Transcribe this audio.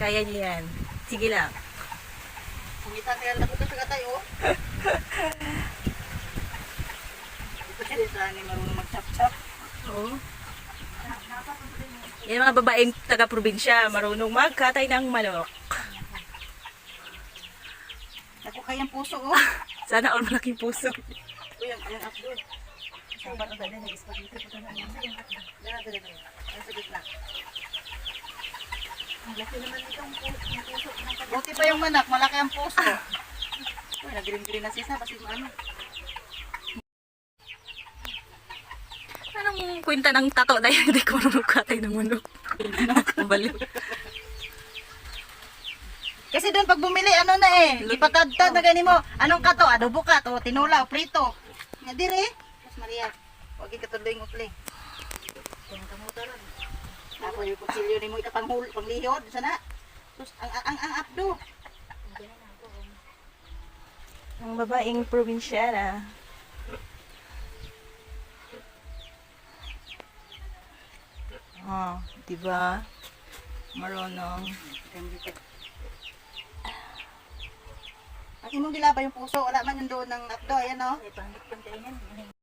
Kaya niyo yan. Sige lang. Kumita kaya lang ako sa tayo. Kasi sa ni marunong mag-chop-chop. Oo. Yan mga babaeng taga-probinsya, marunong magkatay ng manok. Ako kayang puso oh. Sana all malaking puso. Uy, ang updo. Saan ba ito dali? Nag-spaghetti ko na. Dali. Ay, sa gitna. Ang laki naman itong puso. Buti pa yung manak, malaki ang puso. Uy, nag-green-green na siya. Kasi ano. Anong kwenta ng tato na yan? Hindi ko marunong katay ng manok. Balik. Kasi doon pag bumili, ano na eh. Ipatadtad na gani mo. Anong kato? Adobo ka to, tinula o prito. Nga dire. Mas Maria. Huwag ikatuloy ng upling. Kung kamutaran. Ako yung kutsilyo ni mo panglihod. Sana. Sus, ang abdo. Ang babaeng probinsyana. Oh, diba? Marunong. Ang imong gilaba yung puso. Wala man yung doon ng abdo. Ayan o.